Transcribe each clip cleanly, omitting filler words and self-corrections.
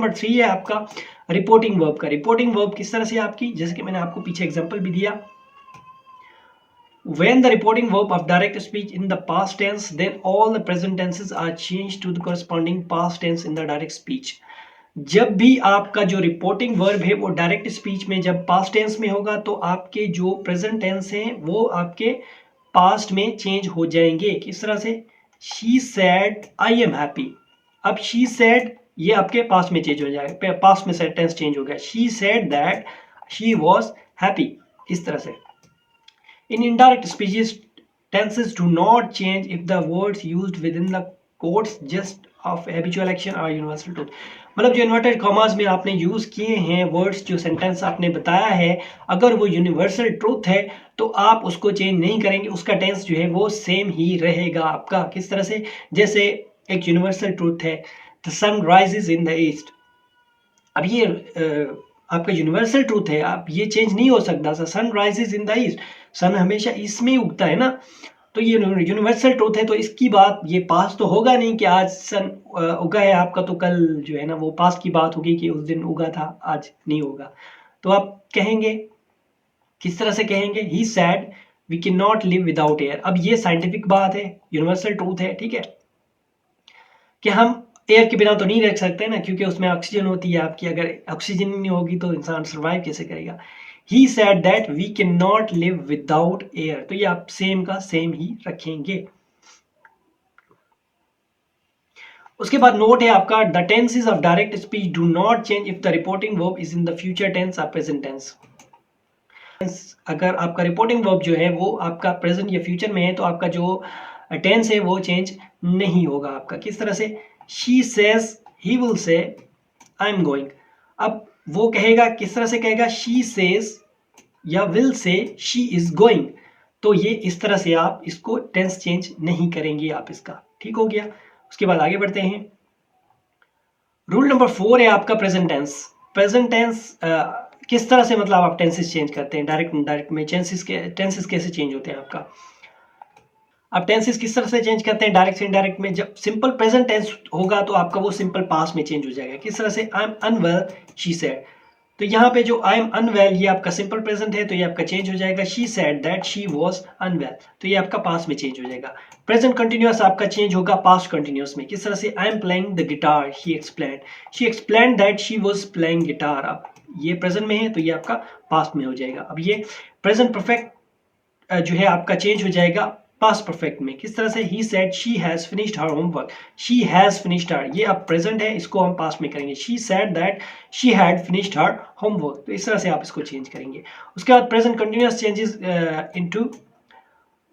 Number 3 है आपका reporting verb का। रिपोर्टिंग वर्ब किस तरह से आपकी, जैसे कि मैंने आपको पीछे एग्जांपल भी दिया, when the reporting verb of direct speech in the past tense, then all the present tenses are changed to the corresponding past tense in the direct speech। जब भी आपका जो रिपोर्टिंग वर्ब है वो डायरेक्ट स्पीच में जब past tense में होगा तो आपके जो प्रेजेंट टेंस हैं वो आपके पास्ट में चेंज हो जाएंगे। किस तरह से, she said I am happy, अब शी सैड ये आपके पास्ट में चेंज हो जाएगा, पास्ट में टेंस चेंज हो गया, she said that she was happy, इस तरह से। In indirect speeches, tenses do not change if the words used within the quotes just of habitual action are universal truth। मतलब जो इन्वर्टेड कॉमास में आपने use किए हैं वर्ड्स, जो सेंटेंस आपने बताया है, अगर वो यूनिवर्सल ट्रूथ है तो आप उसको चेंज नहीं करेंगे, उसका टेंस जो है वो सेम ही रहेगा आपका। किस तरह से, जैसे एक यूनिवर्सल ट्रूथ है the sun rises in the east, अब ये आपका यूनिवर्सल ट्रूथ है, आप ये चेंज नहीं हो सकता। Sun rises in the east, sun हमेशा ईस्ट में ही उगता है ना, तो ये यूनिवर्सल ट्रूथ है, तो इसकी बात ये पास तो होगा नहीं कि आज सन उगा है आपका तो कल जो है ना वो पास की बात होगी कि उस दिन उगा था, आज नहीं होगा। तो आप कहेंगे, किस तरह से कहेंगे, he said we can not live without air. अब ये साइंटिफिक बात है, यूनिवर्सल ट्रूथ है, ठीक है, कि हम एयर के बिना तो नहीं रह सकते ना, क्योंकि उसमें ऑक्सीजन होती है आपकी, अगर ऑक्सीजन नहीं होगी तो इंसान सर्वाइव कैसे करेगा। He said that we cannot live without air, तो ये आप सेम का सेम ही रखेंगे। उसके बाद नोट है आपका the tenses of direct speech do not change if the reporting verb is in the future tense और प्रेजेंट टेंस। अगर आपका रिपोर्टिंग वर्ब जो है वो आपका प्रेजेंट या फ्यूचर में है तो आपका जो टेंस है वो चेंज नहीं होगा आपका। किस तरह से, she says he will say I am going, अब वो कहेगा, किस तरह से कहेगा, शी सेज या will say she is going, तो ये इस तरह से आप इसको टेंस चेंज नहीं करेंगे आप इसका, ठीक हो गया। उसके बाद आगे बढ़ते हैं। रूल नंबर 4 है आपका प्रेजेंट टेंस। प्रेजेंट टेंस किस तरह से, मतलब आप टेंसेस चेंज करते हैं, डायरेक्ट इनडायरेक्ट में टेंसेस कैसे चेंज होते हैं आपका। अब टेंसेस किस तरह से चेंज करते हैं डायरेक्ट से इनडायरेक्ट में, जब सिंपल प्रेजेंट टेंस होगा तो आपका वो सिंपल पास्ट में चेंज हो जाएगा। किस तरह से, I am unwell she said, तो यहाँ पे जो आई एम अनवेल ये आपका सिंपल प्रेजेंट है तो ये आपका चेंज हो जाएगा, she said that she was unwell, तो ये आपका पास्ट में चेंज हो जाएगा। प्रेजेंट कंटिन्यूअस आपका चेंज होगा पास्ट कंटिन्यूअस में। किस तरह से, I am playing the guitar she explained that she was playing guitar, अब ये प्रेजेंट में है तो ये आपका पास्ट में हो जाएगा। अब ये प्रेजेंट परफेक्ट जो है आपका चेंज हो जाएगा पास्ट परफेक्ट में। किस तरह से, he said she has finished her homework, she has finished हर, ये अब प्रेजेंट है, इसको हम पास्ट में करेंगे, she said that she had finished her homework, तो इस तरह से आप इसको चेंज करेंगे। उसके बाद present continuous changes into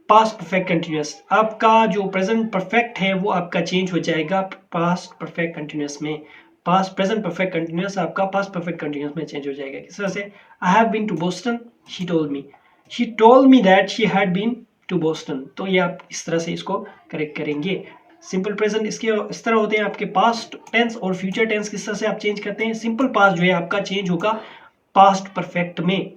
past perfect continuous, आपका जो प्रेजेंट परफेक्ट है वो आपका चेंज हो जाएगा पास्ट परफेक्ट कंटिन्यूअस में। पास्ट प्रेजेंट परफेक्ट कंटिन्यूअस आपका पास्ट परफेक्ट कंटिन्यूअस में चेंज हो जाएगा। किस तरह से, I have been to Boston she told me that she had been to Boston, तो ये आप इस तरह से इसको करेक्ट करेंगे। सिंपल प्रेजेंट इसके इस तरह होते हैं आपके पास्ट टेंस, और फ्यूचर टेंस किस तरह से आप चेंज करते हैं। सिंपल पास्ट जो है आपका चेंज होगा पास्ट परफेक्ट में,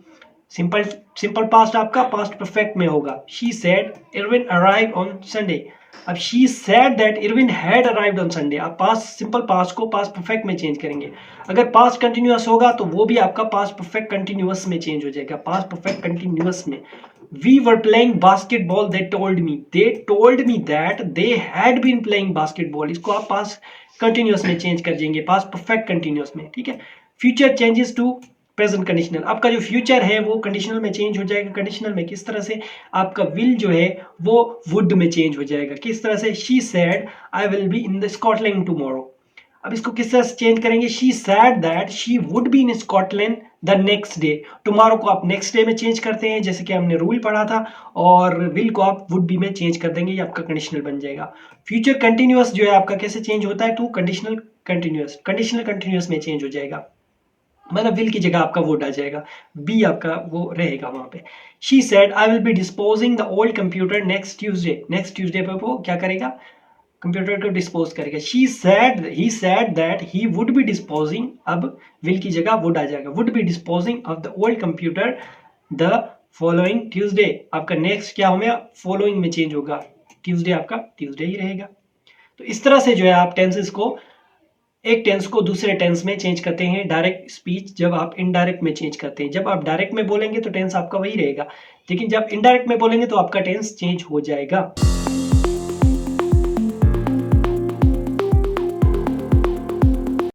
सिंपल पास्ट आपका पास्ट परफेक्ट में होगा। She said Irwin arrived on Sunday, अब she said that Irwin had arrived on Sunday, आप पास्ट सिंपल पास्ट को पास्ट परफेक्ट में चेंज करेंगे। अगर पास्ट कंटिन्यूअस होगा तो वो भी आपका पास्ट परफेक्ट कंटिन्यूअस में चेंज हो जाएगा, पास्ट परफेक्ट कंटिन्यूअस में। We were playing basketball, they told me that they had been playing basketball, इसको आप पास्ट कंटिन्यूअस में चेंज कर देंगे पास्ट परफेक्ट कंटिन्यूअस में, ठीक है। Future changes to present conditional, आपका जो फ्यूचर है वो कंडीशनल में चेंज हो जाएगा। कंडीशनल में किस तरह से, आपका विल जो है वो वुड में चेंज हो जाएगा। किस तरह से, she said I will be in the Scotland tomorrow, अब इसको किस तरह से चेंज करेंगे, she said that she would be in Scotland the next day, tomorrow को आप नेक्स्ट डे में चेंज करते हैं जैसे कि हमने रूल पढ़ा था, और विल को आप वुड बी में चेंज कर देंगे, ये आपका कंडीशनल बन जाएगा। फ्यूचर कंटिन्यूअस जो है आपका कैसे चेंज होता है, टू कंडीशनल कंटिन्यूअस में चेंज हो जाएगा, मतलब विल की जगह आपका वुड आ जाएगा, बी आपका वो रहेगा वहां पे। She said I will be disposing the old computer next Tuesday पे वो क्या करेगा, कंप्यूटर को डिस्पोज करेगा। He said that he would be disposing, अब विल की जगह वुड आ जाएगा, would be disposing of the old computer the following Tuesday, आपका नेक्स्ट क्या होगा, फॉलोइंग में चेंज होगा, ट्यूसडे आपका ट्यूसडे ही रहेगा। तो इस तरह से जो है आप टेंसेस को एक टेंस को दूसरे टेंस में चेंज करते हैं डायरेक्ट स्पीच जब आप इनडायरेक्ट में चेंज करते हैं। जब आप डायरेक्ट में बोलेंगे तो टेंस आपका वही रहेगा, लेकिन जब इनडायरेक्ट में बोलेंगे तो आपका टेंस चेंज हो जाएगा।